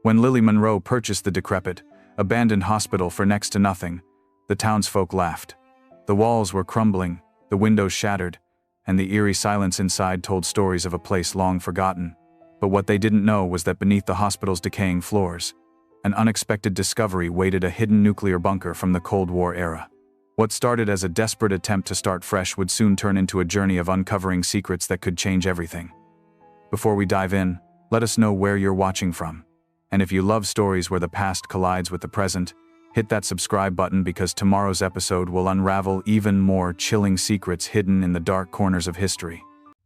When Lily Monroe purchased the decrepit, abandoned hospital for next to nothing, the townsfolk laughed. The walls were crumbling, the windows shattered, and the eerie silence inside told stories of a place long forgotten. But what they didn't know was that beneath the hospital's decaying floors, an unexpected discovery waited: a hidden nuclear bunker from the Cold War era. What started as a desperate attempt to start fresh would soon turn into a journey of uncovering secrets that could change everything. Before we dive in, let us know where you're watching from. And if you love stories where the past collides with the present, hit that subscribe button, because tomorrow's episode will unravel even more chilling secrets hidden in the dark corners of history.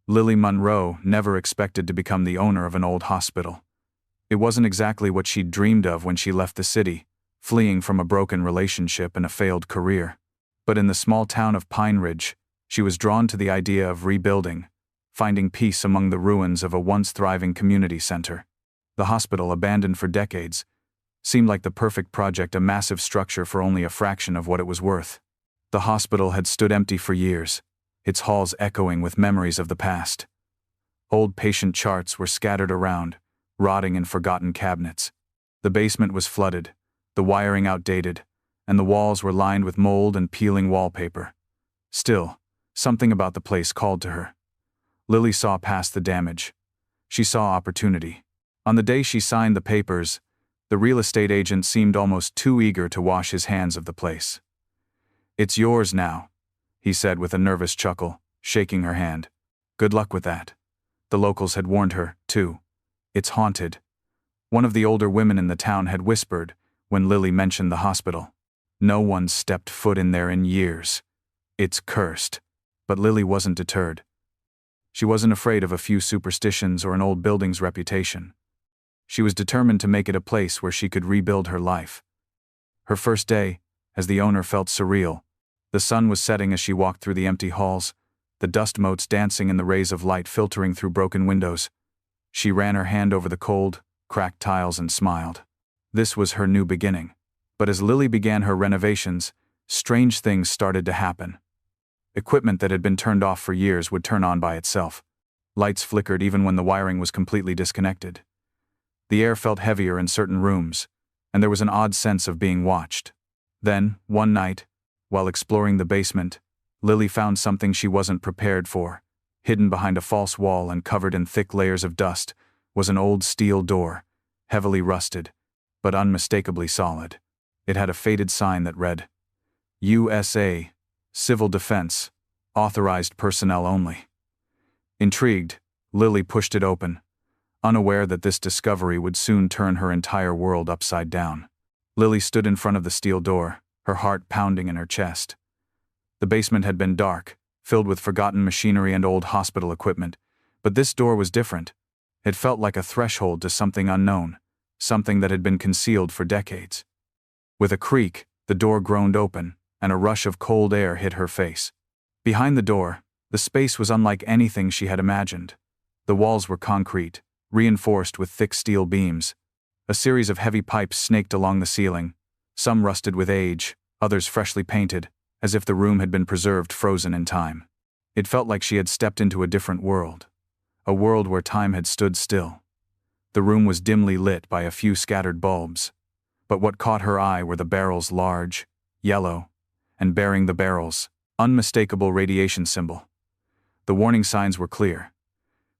Lily Monroe never expected to become the owner of an old hospital. It wasn't exactly what she'd dreamed of when she left the city, fleeing from a broken relationship and a failed career. But in the small town of Pine Ridge, she was drawn to the idea of rebuilding, finding peace among the ruins of a once thriving community center. The hospital, abandoned for decades, seemed like the perfect project, a massive structure for only a fraction of what it was worth. The hospital had stood empty for years, its halls echoing with memories of the past. Old patient charts were scattered around, rotting in forgotten cabinets. The basement was flooded, the wiring outdated, and the walls were lined with mold and peeling wallpaper. Still, something about the place called to her. Lily saw past the damage. She saw opportunity. On the day she signed the papers, the real estate agent seemed almost too eager to wash his hands of the place. "It's yours now," he said with a nervous chuckle, shaking her hand. "Good luck with that." The locals had warned her, too. "It's haunted," one of the older women in the town had whispered when Lily mentioned the hospital. "No one's stepped foot in there in years. It's cursed." But Lily wasn't deterred. She wasn't afraid of a few superstitions or an old building's reputation. She was determined to make it a place where she could rebuild her life. Her first day, as the owner, felt surreal. The sun was setting as she walked through the empty halls, the dust motes dancing in the rays of light filtering through broken windows. She ran her hand over the cold, cracked tiles and smiled. This was her new beginning. But as Lily began her renovations, strange things started to happen. Equipment that had been turned off for years would turn on by itself. Lights flickered even when the wiring was completely disconnected. The air felt heavier in certain rooms, and there was an odd sense of being watched. Then, one night, while exploring the basement, Lily found something she wasn't prepared for. Hidden behind a false wall and covered in thick layers of dust was an old steel door, heavily rusted, but unmistakably solid. It had a faded sign that read, "USA, Civil Defense, Authorized Personnel Only." Intrigued, Lily pushed it open, unaware that this discovery would soon turn her entire world upside down. Lily stood in front of the steel door, her heart pounding in her chest. The basement had been dark, filled with forgotten machinery and old hospital equipment, but this door was different. It felt like a threshold to something unknown, something that had been concealed for decades. With a creak, the door groaned open, and a rush of cold air hit her face. Behind the door, the space was unlike anything she had imagined. The walls were concrete, reinforced with thick steel beams. A series of heavy pipes snaked along the ceiling, some rusted with age, others freshly painted, as if the room had been preserved frozen in time. It felt like she had stepped into a different world, a world where time had stood still. The room was dimly lit by a few scattered bulbs, but what caught her eye were the barrels, large, yellow, and bearing the barrels, unmistakable radiation symbol. The warning signs were clear.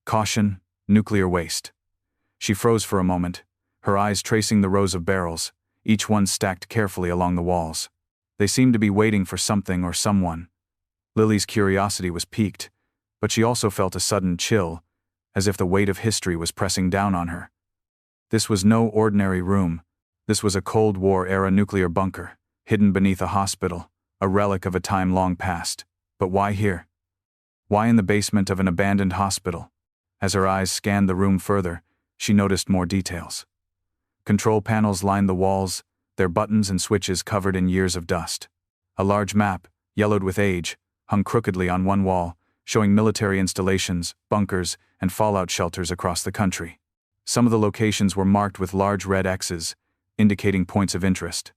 Caution, nuclear waste. She froze for a moment, her eyes tracing the rows of barrels, each one stacked carefully along the walls. They seemed to be waiting for something or someone. Lily's curiosity was piqued, but she also felt a sudden chill, as if the weight of history was pressing down on her. This was no ordinary room. This was a Cold War-era nuclear bunker, hidden beneath a hospital, a relic of a time long past. But why here? Why in the basement of an abandoned hospital? As her eyes scanned the room further, she noticed more details. Control panels lined the walls, their buttons and switches covered in years of dust. A large map, yellowed with age, hung crookedly on one wall, showing military installations, bunkers, and fallout shelters across the country. Some of the locations were marked with large red X's, indicating points of interest.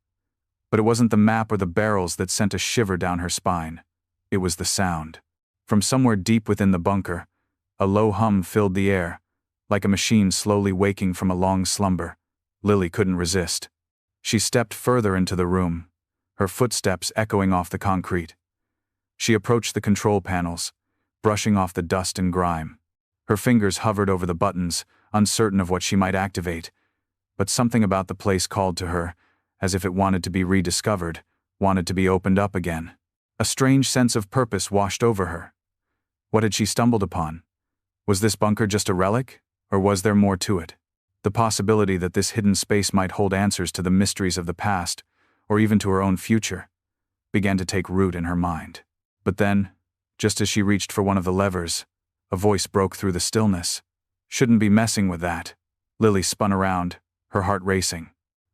But it wasn't the map or the barrels that sent a shiver down her spine. It was the sound. From somewhere deep within the bunker, a low hum filled the air, like a machine slowly waking from a long slumber. Lily couldn't resist. She stepped further into the room, her footsteps echoing off the concrete. She approached the control panels, brushing off the dust and grime. Her fingers hovered over the buttons, uncertain of what she might activate, but something about the place called to her, as if it wanted to be rediscovered, wanted to be opened up again. A strange sense of purpose washed over her. What had she stumbled upon? Was this bunker just a relic, or was there more to it? The possibility that this hidden space might hold answers to the mysteries of the past, or even to her own future, began to take root in her mind. But then, just as she reached for one of the levers, a voice broke through the stillness. "Shouldn't be messing with that." Lily spun around, her heart racing.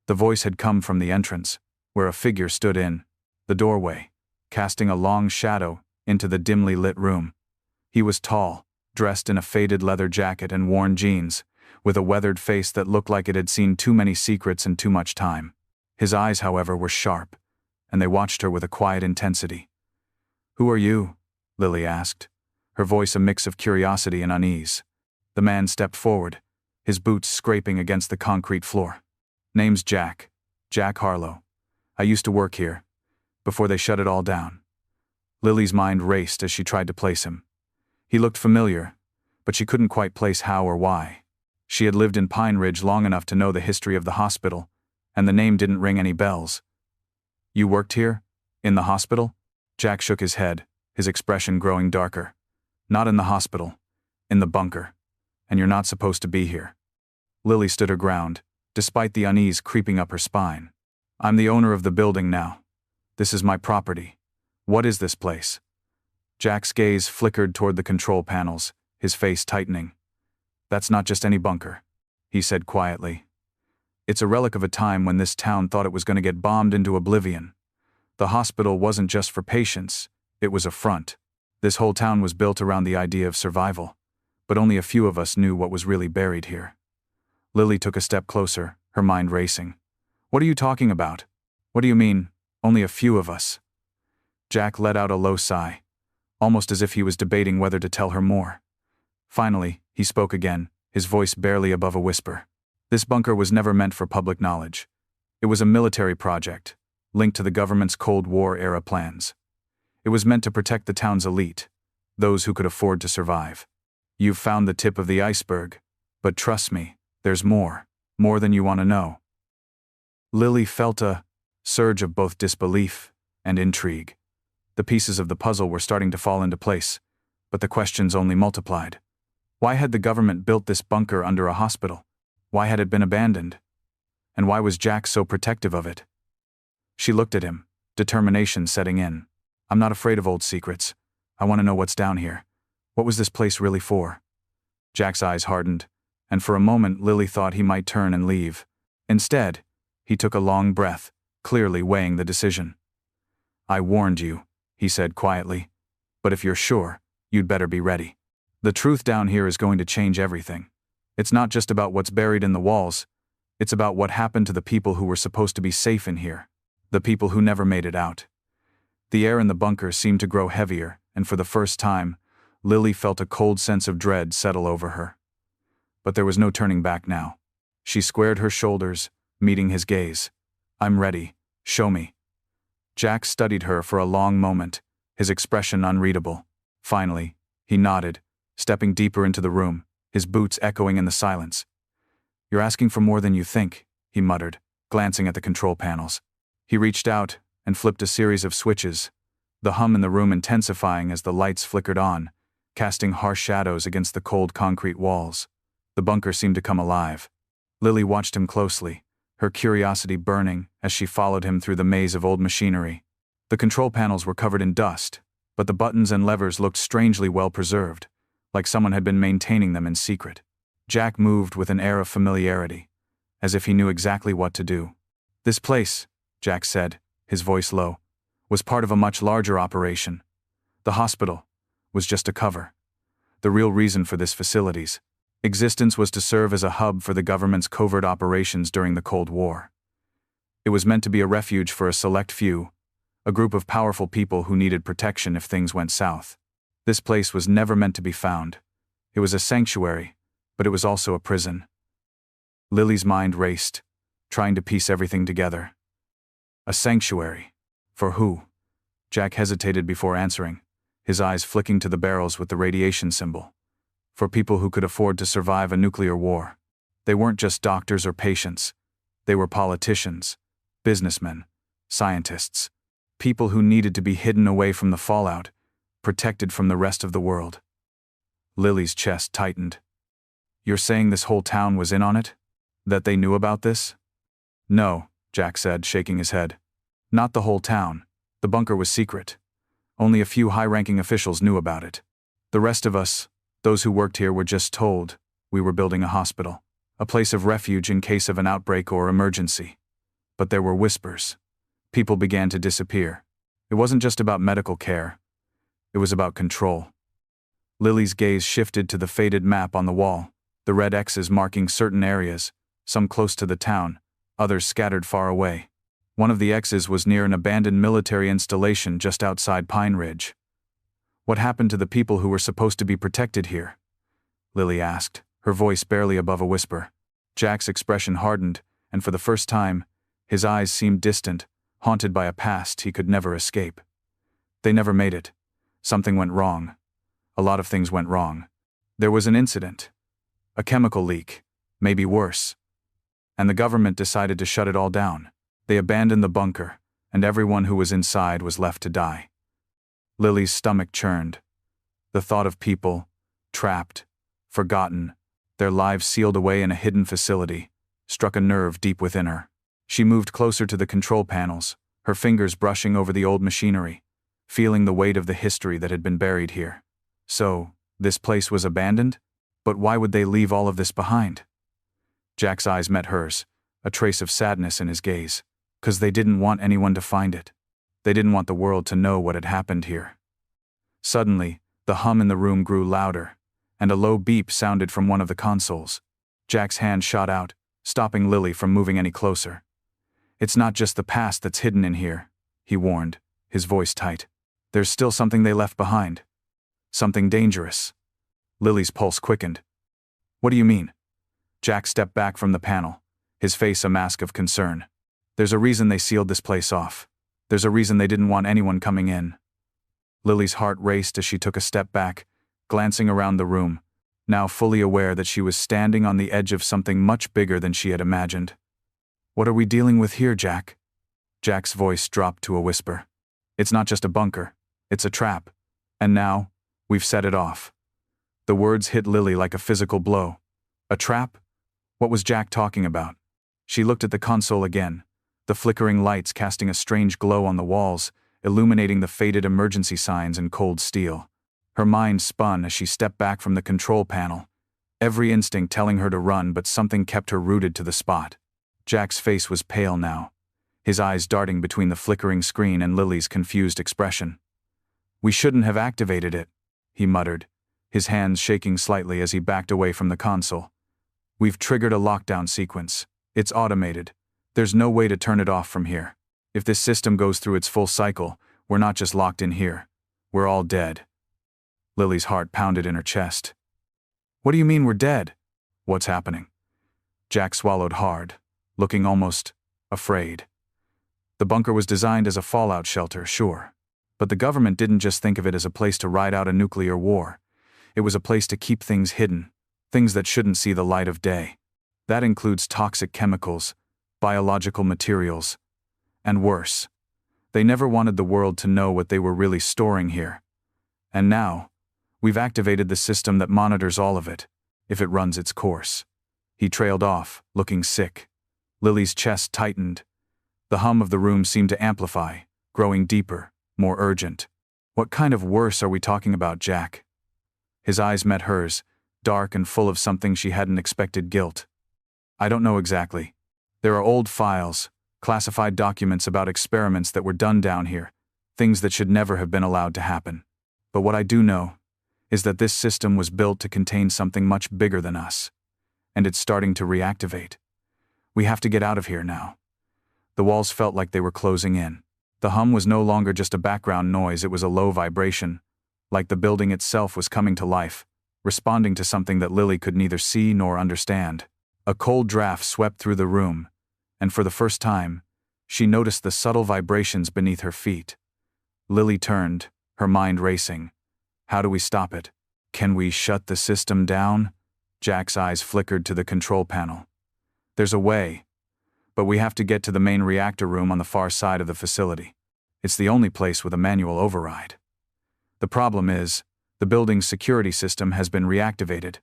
The voice had come from the entrance, where a figure stood in the doorway, casting a long shadow into the dimly lit room. He was tall, dressed in a faded leather jacket and worn jeans, with a weathered face that looked like it had seen too many secrets in too much time. His eyes, however, were sharp, and they watched her with a quiet intensity. "Who are you?" Lily asked, her voice a mix of curiosity and unease. The man stepped forward, his boots scraping against the concrete floor. "Name's Jack Harlow. I used to work here, before they shut it all down." Lily's mind raced as she tried to place him. He looked familiar, but she couldn't quite place how or why. She had lived in Pine Ridge long enough to know the history of the hospital, and the name didn't ring any bells. "You worked here? In the hospital?" Jack shook his head, his expression growing darker. "Not in the hospital. In the bunker. And you're not supposed to be here." Lily stood her ground, despite the unease creeping up her spine. "I'm the owner of the building now. This is my property. What is this place?" Jack's gaze flickered toward the control panels, his face tightening. "That's not just any bunker," he said quietly. "It's a relic of a time when this town thought it was going to get bombed into oblivion. The hospital wasn't just for patients, it was a front. This whole town was built around the idea of survival, but only a few of us knew what was really buried here." Lily took a step closer, her mind racing. "What are you talking about? What do you mean, only a few of us?" Jack let out a low sigh, almost as if he was debating whether to tell her more. Finally, he spoke again, his voice barely above a whisper. "This bunker was never meant for public knowledge. It was a military project, linked to the government's Cold War-era plans. It was meant to protect the town's elite, those who could afford to survive. You've found the tip of the iceberg, but trust me, there's more than you want to know." Lily felt a surge of both disbelief and intrigue. The pieces of the puzzle were starting to fall into place, but the questions only multiplied. Why had the government built this bunker under a hospital? Why had it been abandoned? And why was Jack so protective of it? She looked at him, determination setting in. "I'm not afraid of old secrets. I want to know what's down here. What was this place really for?" Jack's eyes hardened, and for a moment Lily thought he might turn and leave. Instead, he took a long breath, clearly weighing the decision. "I warned you," he said quietly. "But if you're sure, you'd better be ready. The truth down here is going to change everything. It's not just about what's buried in the walls, it's about what happened to the people who were supposed to be safe in here. The people who never made it out." The air in the bunker seemed to grow heavier, and for the first time, Lily felt a cold sense of dread settle over her. But there was no turning back now. She squared her shoulders, meeting his gaze. "I'm ready. Show me." Jack studied her for a long moment, his expression unreadable. Finally, he nodded, stepping deeper into the room, his boots echoing in the silence. "You're asking for more than you think," he muttered, glancing at the control panels. He reached out and flipped a series of switches, the hum in the room intensifying as the lights flickered on, casting harsh shadows against the cold concrete walls. The bunker seemed to come alive. Lily watched him closely, her curiosity burning as she followed him through the maze of old machinery. The control panels were covered in dust, but the buttons and levers looked strangely well preserved, like someone had been maintaining them in secret. Jack moved with an air of familiarity, as if he knew exactly what to do. "This place," Jack said, his voice low, "was part of a much larger operation. The hospital was just a cover. The real reason for this facility's existence was to serve as a hub for the government's covert operations during the Cold War. It was meant to be a refuge for a select few, a group of powerful people who needed protection if things went south. This place was never meant to be found. It was a sanctuary, but it was also a prison." Lily's mind raced, trying to piece everything together. A sanctuary. For who? Jack hesitated before answering, his eyes flicking to the barrels with the radiation symbol. For people who could afford to survive a nuclear war. They weren't just doctors or patients. They were politicians, businessmen, scientists, people who needed to be hidden away from the fallout, protected from the rest of the world. Lily's chest tightened. You're saying this whole town was in on it? That they knew about this? No, Jack said, shaking his head. Not the whole town. The bunker was secret. Only a few high-ranking officials knew about it. The rest of us, those who worked here, were just told we were building a hospital, a place of refuge in case of an outbreak or emergency. But there were whispers. People began to disappear. It wasn't just about medical care. It was about control. Lily's gaze shifted to the faded map on the wall, the red X's marking certain areas, some close to the town, others scattered far away. One of the X's was near an abandoned military installation just outside Pine Ridge. What happened to the people who were supposed to be protected here? Lily asked, her voice barely above a whisper. Jack's expression hardened, and for the first time, his eyes seemed distant, haunted by a past he could never escape. They never made it. Something went wrong. A lot of things went wrong. There was an incident. A chemical leak, maybe worse. And the government decided to shut it all down. They abandoned the bunker, and everyone who was inside was left to die. Lily's stomach churned. The thought of people, trapped, forgotten, their lives sealed away in a hidden facility, struck a nerve deep within her. She moved closer to the control panels, her fingers brushing over the old machinery, feeling the weight of the history that had been buried here. So, this place was abandoned? But why would they leave all of this behind? Jack's eyes met hers, a trace of sadness in his gaze. 'Cause they didn't want anyone to find it. They didn't want the world to know what had happened here. Suddenly, the hum in the room grew louder, and a low beep sounded from one of the consoles. Jack's hand shot out, stopping Lily from moving any closer. It's not just the past that's hidden in here, he warned, his voice tight. There's still something they left behind. Something dangerous. Lily's pulse quickened. What do you mean? Jack stepped back from the panel, his face a mask of concern. There's a reason they sealed this place off. There's a reason they didn't want anyone coming in. Lily's heart raced as she took a step back, glancing around the room, now fully aware that she was standing on the edge of something much bigger than she had imagined. What are we dealing with here, Jack? Jack's voice dropped to a whisper. It's not just a bunker. It's a trap. And now, we've set it off. The words hit Lily like a physical blow. A trap? What was Jack talking about? She looked at the console again, the flickering lights casting a strange glow on the walls, illuminating the faded emergency signs in cold steel. Her mind spun as she stepped back from the control panel, every instinct telling her to run, but something kept her rooted to the spot. Jack's face was pale now, his eyes darting between the flickering screen and Lily's confused expression. We shouldn't have activated it, he muttered, his hands shaking slightly as he backed away from the console. We've triggered a lockdown sequence. It's automated. There's no way to turn it off from here. If this system goes through its full cycle, we're not just locked in here. We're all dead. Lily's heart pounded in her chest. What do you mean we're dead? What's happening? Jack swallowed hard, looking almost afraid. The bunker was designed as a fallout shelter, sure. But the government didn't just think of it as a place to ride out a nuclear war. It was a place to keep things hidden, things that shouldn't see the light of day. That includes toxic chemicals, biological materials, and worse. They never wanted the world to know what they were really storing here. And now, we've activated the system that monitors all of it, if it runs its course. He trailed off, looking sick. Lily's chest tightened. The hum of the room seemed to amplify, growing deeper, more urgent. What kind of worse are we talking about, Jack? His eyes met hers, dark and full of something she hadn't expected: guilt. I don't know exactly. There are old files, classified documents about experiments that were done down here, things that should never have been allowed to happen. But what I do know is that this system was built to contain something much bigger than us. And it's starting to reactivate. We have to get out of here now. The walls felt like they were closing in. The hum was no longer just a background noise, it was a low vibration, like the building itself was coming to life, responding to something that Lily could neither see nor understand. A cold draft swept through the room, and for the first time, she noticed the subtle vibrations beneath her feet. Lily turned, her mind racing. How do we stop it? Can we shut the system down? Jack's eyes flickered to the control panel. There's a way, but we have to get to the main reactor room on the far side of the facility. It's the only place with a manual override. The problem is, the building's security system has been reactivated,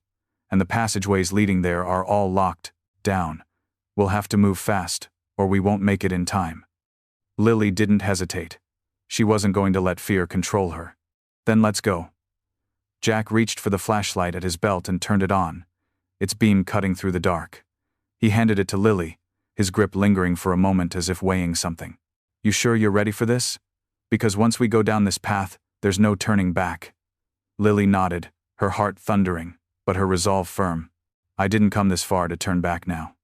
and the passageways leading there are all locked down. We'll have to move fast, or we won't make it in time. Lily didn't hesitate. She wasn't going to let fear control her. Then let's go. Jack reached for the flashlight at his belt and turned it on, its beam cutting through the dark. He handed it to Lily, his grip lingering for a moment as if weighing something. You sure you're ready for this? Because once we go down this path, there's no turning back. Lily nodded, her heart thundering, but her resolve firm. I didn't come this far to turn back now.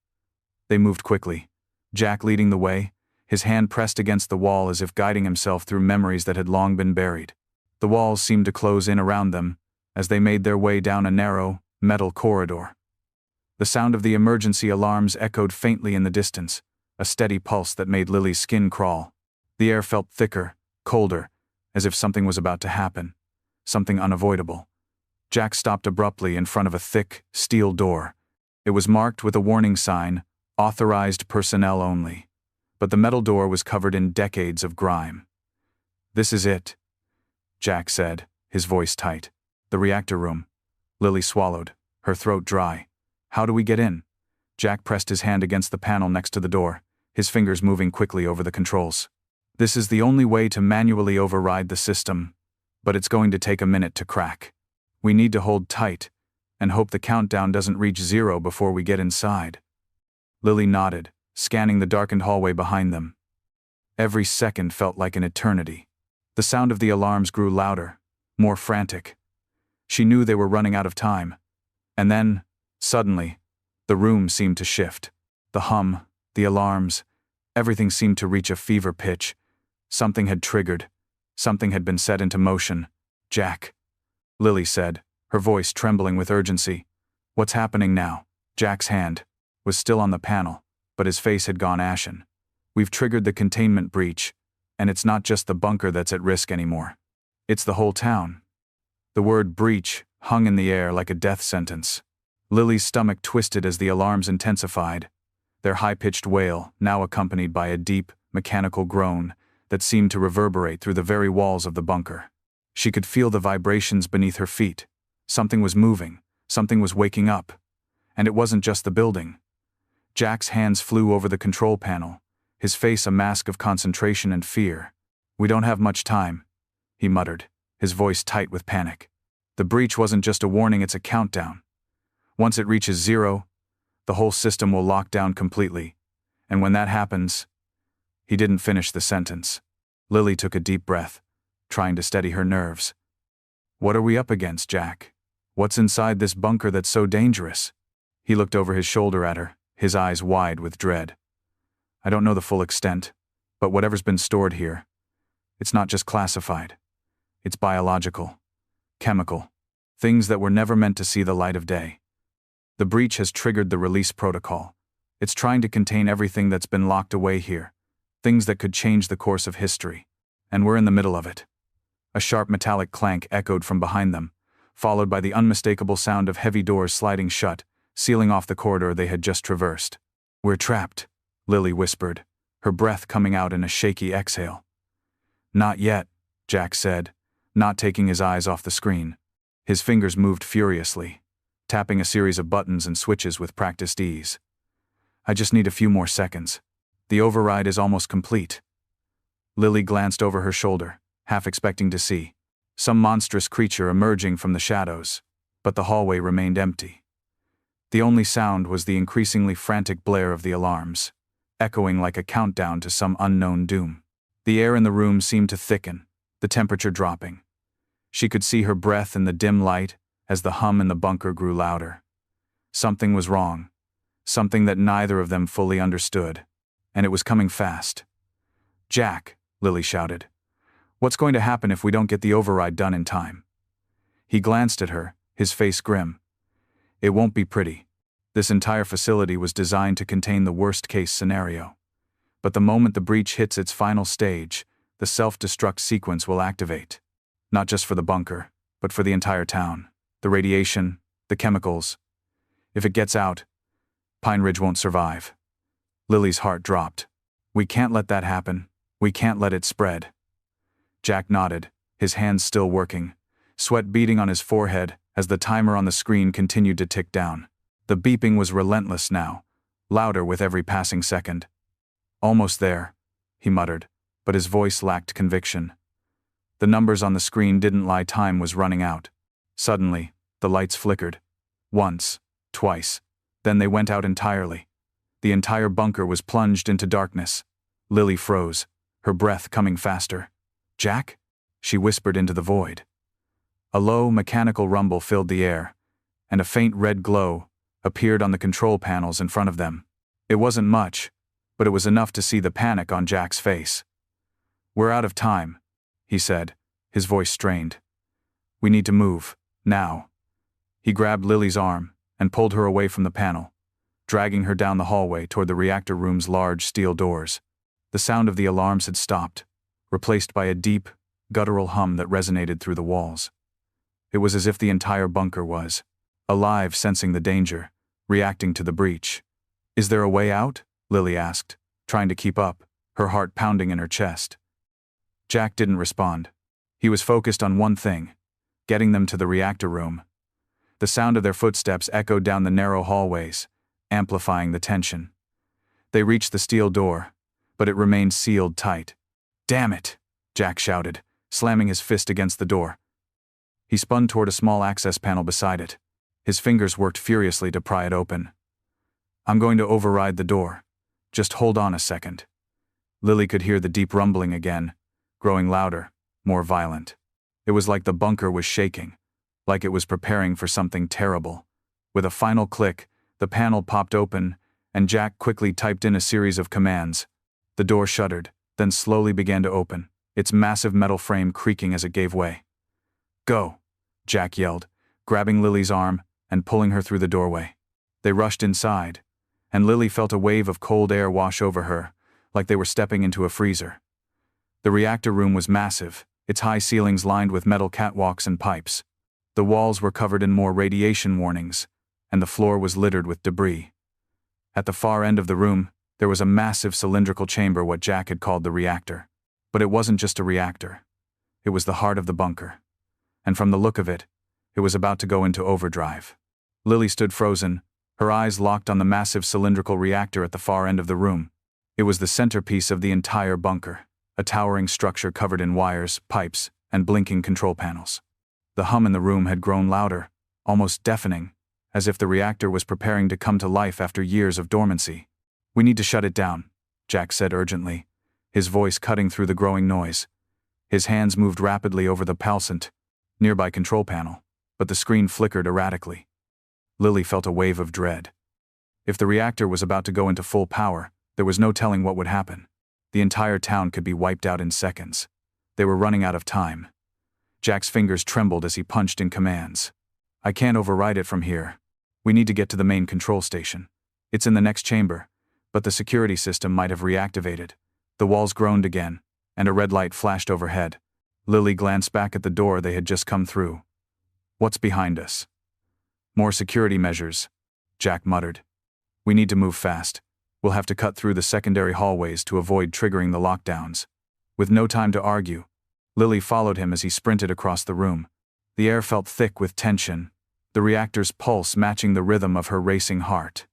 They moved quickly, Jack leading the way, his hand pressed against the wall as if guiding himself through memories that had long been buried. The walls seemed to close in around them as they made their way down a narrow, metal corridor. The sound of the emergency alarms echoed faintly in the distance, a steady pulse that made Lily's skin crawl. The air felt thicker, colder, as if something was about to happen, something unavoidable. Jack stopped abruptly in front of a thick, steel door. It was marked with a warning sign, "Authorized personnel only." But the metal door was covered in decades of grime. "This is it," Jack said, his voice tight. "The reactor room." Lily swallowed, her throat dry. "How do we get in?" Jack pressed his hand against the panel next to the door, his fingers moving quickly over the controls. "This is the only way to manually override the system, but it's going to take a minute to crack. We need to hold tight and hope the countdown doesn't reach 0 before we get inside." Lily nodded, scanning the darkened hallway behind them. Every second felt like an eternity. The sound of the alarms grew louder, more frantic. She knew they were running out of time. And then, suddenly, the room seemed to shift. The hum, the alarms, everything seemed to reach a fever pitch. Something had triggered. Something had been set into motion. "Jack," Lily said, her voice trembling with urgency. "What's happening now?" Jack's hand was still on the panel, but his face had gone ashen. "We've triggered the containment breach, and it's not just the bunker that's at risk anymore. It's the whole town." The word breach hung in the air like a death sentence. Lily's stomach twisted as the alarms intensified, their high-pitched wail now accompanied by a deep, mechanical groan that seemed to reverberate through the very walls of the bunker. She could feel the vibrations beneath her feet. Something was moving, something was waking up. And it wasn't just the building. Jack's hands flew over the control panel, his face a mask of concentration and fear. "We don't have much time," he muttered, his voice tight with panic. "The breach wasn't just a warning, it's a countdown. Once it reaches 0, the whole system will lock down completely. And when that happens..." He didn't finish the sentence. Lily took a deep breath, trying to steady her nerves. "What are we up against, Jack? What's inside this bunker that's so dangerous?" He looked over his shoulder at her, his eyes wide with dread. "I don't know the full extent, but whatever's been stored here, it's not just classified. It's biological, chemical, things that were never meant to see the light of day. The breach has triggered the release protocol. It's trying to contain everything that's been locked away here, things that could change the course of history. And we're in the middle of it." A sharp metallic clank echoed from behind them, followed by the unmistakable sound of heavy doors sliding shut, sealing off the corridor they had just traversed. "We're trapped," Lily whispered, her breath coming out in a shaky exhale. "Not yet," Jack said, not taking his eyes off the screen. His fingers moved furiously, tapping a series of buttons and switches with practiced ease. "I just need a few more seconds. The override is almost complete." Lily glanced over her shoulder, half expecting to see some monstrous creature emerging from the shadows, but the hallway remained empty. The only sound was the increasingly frantic blare of the alarms, echoing like a countdown to some unknown doom. The air in the room seemed to thicken, the temperature dropping. She could see her breath in the dim light as the hum in the bunker grew louder. Something was wrong, something that neither of them fully understood, and it was coming fast. "Jack," Lily shouted, "what's going to happen if we don't get the override done in time?" He glanced at her, his face grim. "It won't be pretty." This entire facility was designed to contain the worst-case scenario. But the moment the breach hits its final stage, the self-destruct sequence will activate. Not just for the bunker, but for the entire town. The radiation, the chemicals. If it gets out, Pine Ridge won't survive. Lily's heart dropped. We can't let that happen. We can't let it spread. Jack nodded, his hands still working, sweat beading on his forehead as the timer on the screen continued to tick down. The beeping was relentless now, louder with every passing second. Almost there, he muttered, but his voice lacked conviction. The numbers on the screen didn't lie, time was running out. Suddenly, the lights flickered. Once, twice, then they went out entirely. The entire bunker was plunged into darkness. Lily froze, her breath coming faster. "Jack?" she whispered into the void. A low, mechanical rumble filled the air, and a faint red glow appeared on the control panels in front of them. It wasn't much, but it was enough to see the panic on Jack's face. "We're out of time," he said, his voice strained. "We need to move, now." He grabbed Lily's arm and pulled her away from the panel, dragging her down the hallway toward the reactor room's large steel doors. The sound of the alarms had stopped, replaced by a deep, guttural hum that resonated through the walls. It was as if the entire bunker was alive, sensing the danger, reacting to the breach. "Is there a way out?" Lily asked, trying to keep up, her heart pounding in her chest. Jack didn't respond. He was focused on one thing: getting them to the reactor room. The sound of their footsteps echoed down the narrow hallways, amplifying the tension. They reached the steel door, but it remained sealed tight. "Damn it!" Jack shouted, slamming his fist against the door. He spun toward a small access panel beside it. His fingers worked furiously to pry it open. "I'm going to override the door. Just hold on a second." Lily could hear the deep rumbling again, growing louder, more violent. It was like the bunker was shaking, like it was preparing for something terrible. With a final click, the panel popped open, and Jack quickly typed in a series of commands. The door shuddered, then slowly began to open, its massive metal frame creaking as it gave way. "Go," Jack yelled, grabbing Lily's arm and pulling her through the doorway. They rushed inside, and Lily felt a wave of cold air wash over her, like they were stepping into a freezer. The reactor room was massive, its high ceilings lined with metal catwalks and pipes. The walls were covered in more radiation warnings, and the floor was littered with debris. At the far end of the room, there was a massive cylindrical chamber, what Jack had called the reactor. But it wasn't just a reactor. It was the heart of the bunker. And from the look of it, it was about to go into overdrive. Lily stood frozen, her eyes locked on the massive cylindrical reactor at the far end of the room. It was the centerpiece of the entire bunker, a towering structure covered in wires, pipes, and blinking control panels. The hum in the room had grown louder, almost deafening, as if the reactor was preparing to come to life after years of dormancy. "We need to shut it down," Jack said urgently, his voice cutting through the growing noise. His hands moved rapidly over the pulsant, nearby control panel, but the screen flickered erratically. Lily felt a wave of dread. If the reactor was about to go into full power, there was no telling what would happen. The entire town could be wiped out in seconds. They were running out of time. Jack's fingers trembled as he punched in commands. "I can't override it from here. We need to get to the main control station. It's in the next chamber, but the security system might have reactivated." The walls groaned again, and a red light flashed overhead. Lily glanced back at the door they had just come through. "What's behind us?" "More security measures," Jack muttered. "We need to move fast. We'll have to cut through the secondary hallways to avoid triggering the lockdowns." With no time to argue, Lily followed him as he sprinted across the room. The air felt thick with tension, the reactor's pulse matching the rhythm of her racing heart.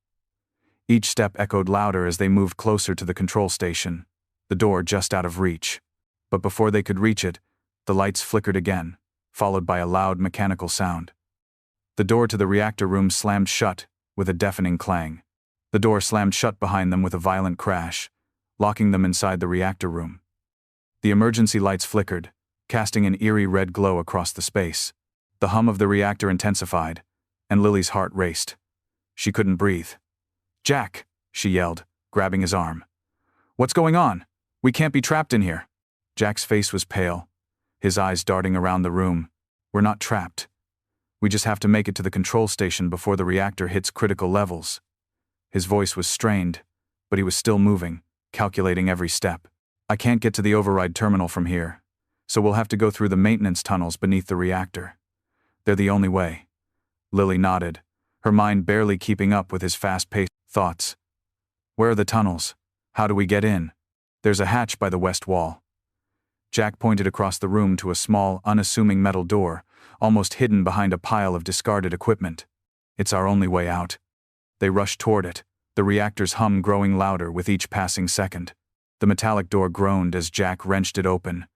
Each step echoed louder as they moved closer to the control station, the door just out of reach. But before they could reach it, the lights flickered again, followed by a loud mechanical sound. The door to the reactor room slammed shut, with a deafening clang. The door slammed shut behind them with a violent crash, locking them inside the reactor room. The emergency lights flickered, casting an eerie red glow across the space. The hum of the reactor intensified, and Lily's heart raced. She couldn't breathe. "Jack!" she yelled, grabbing his arm. "What's going on? We can't be trapped in here." Jack's face was pale, his eyes darting around the room. "We're not trapped. We just have to make it to the control station before the reactor hits critical levels. His voice was strained, but he was still moving, calculating every step. I can't get to the override terminal from here, so we'll have to go through the maintenance tunnels beneath the reactor. They're the only way. Lily nodded, her mind barely keeping up with his fast-paced thoughts. Where are the tunnels? How do we get in? There's a hatch by the west wall. Jack pointed across the room to a small, unassuming metal door, almost hidden behind a pile of discarded equipment. It's our only way out. They rushed toward it, the reactor's hum growing louder with each passing second. The metallic door groaned as Jack wrenched it open,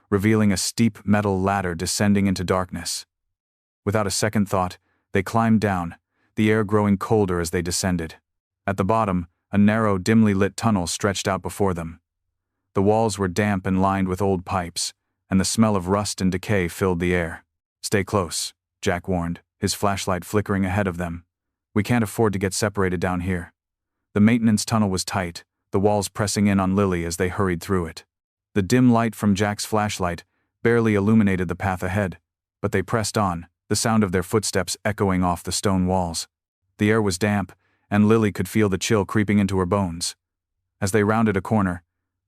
revealing a steep metal ladder descending into darkness. Without a second thought, they climbed down, the air growing colder as they descended. At the bottom, a narrow, dimly lit tunnel stretched out before them. The walls were damp and lined with old pipes, and the smell of rust and decay filled the air. Stay close, Jack warned, his flashlight flickering ahead of them. We can't afford to get separated down here. The maintenance tunnel was tight, the walls pressing in on Lily as they hurried through it. The dim light from Jack's flashlight barely illuminated the path ahead, but they pressed on, the sound of their footsteps echoing off the stone walls. The air was damp, and Lily could feel the chill creeping into her bones. As they rounded a corner,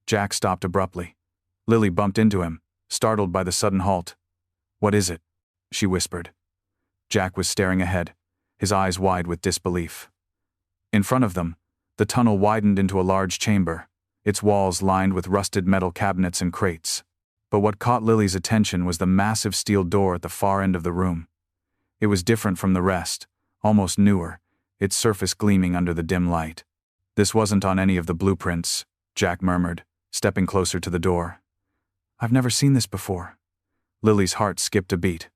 Jack stopped abruptly. Lily bumped into him, startled by the sudden halt. "What is it?" she whispered. Jack was staring ahead, his eyes wide with disbelief. In front of them, the tunnel widened into a large chamber, its walls lined with rusted metal cabinets and crates. But what caught Lily's attention was the massive steel door at the far end of the room. It was different from the rest, almost newer, its surface gleaming under the dim light. "This wasn't on any of the blueprints," Jack murmured, stepping closer to the door. "I've never seen this before." Lily's heart skipped a beat.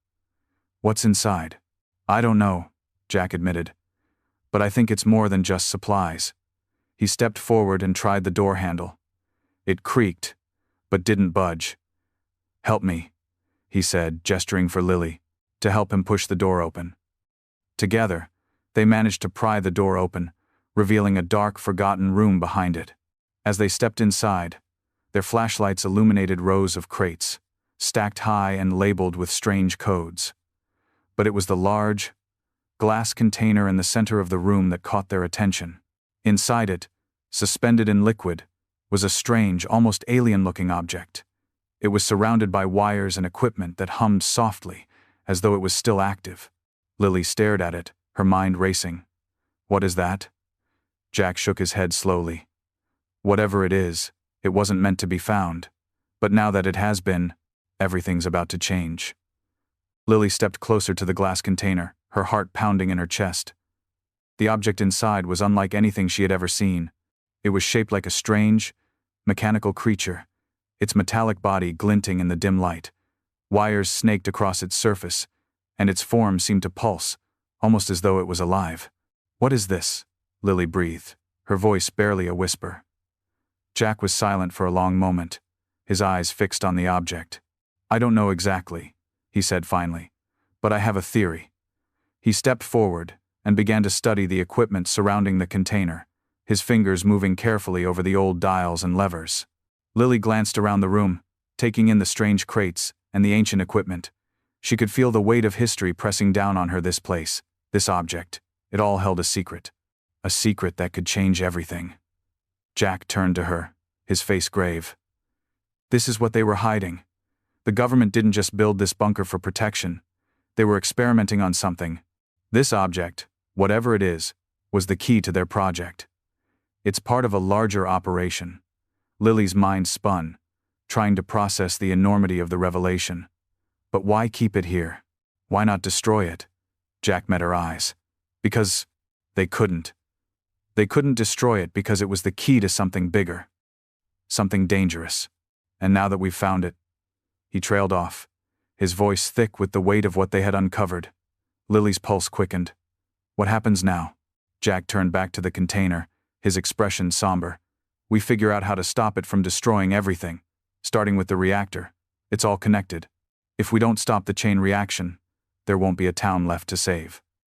"What's inside?" "I don't know," Jack admitted. "But I think it's more than just supplies." He stepped forward and tried the door handle. It creaked, but didn't budge. "Help me," he said, gesturing for Lily, to help him push the door open. Together, they managed to pry the door open, revealing a dark, forgotten room behind it. As they stepped inside, their flashlights illuminated rows of crates, stacked high and labeled with strange codes. But it was the large, glass container in the center of the room that caught their attention. Inside it, suspended in liquid, was a strange, almost alien-looking object. It was surrounded by wires and equipment that hummed softly, as though it was still active. Lily stared at it, her mind racing. "What is that?" Jack shook his head slowly. "Whatever it is, it wasn't meant to be found. But now that it has been, everything's about to change." Lily stepped closer to the glass container, her heart pounding in her chest. The object inside was unlike anything she had ever seen. It was shaped like a strange, mechanical creature, its metallic body glinting in the dim light. Wires snaked across its surface, and its form seemed to pulse, almost as though it was alive. "What is this?" Lily breathed, her voice barely a whisper. Jack was silent for a long moment, his eyes fixed on the object. "I don't know exactly," he said finally, "but I have a theory." He stepped forward and began to study the equipment surrounding the container, his fingers moving carefully over the old dials and levers. Lily glanced around the room, taking in the strange crates and the ancient equipment. She could feel the weight of history pressing down on her. This place, this object, it all held a secret. A secret that could change everything. Jack turned to her, his face grave. "This is what they were hiding. The government didn't just build this bunker for protection. They were experimenting on something. This object, whatever it is, was the key to their project. It's part of a larger operation." Lily's mind spun, trying to process the enormity of the revelation. But why keep it here? Why not destroy it? Jack met her eyes. Because they couldn't. They couldn't destroy it because it was the key to something bigger. Something dangerous. And now that we've found it. He trailed off, his voice thick with the weight of what they had uncovered. Lily's pulse quickened. "What happens now?" Jack turned back to the container, his expression somber. "We figure out how to stop it from destroying everything, starting with the reactor. It's all connected. If we don't stop the chain reaction, there won't be a town left to save."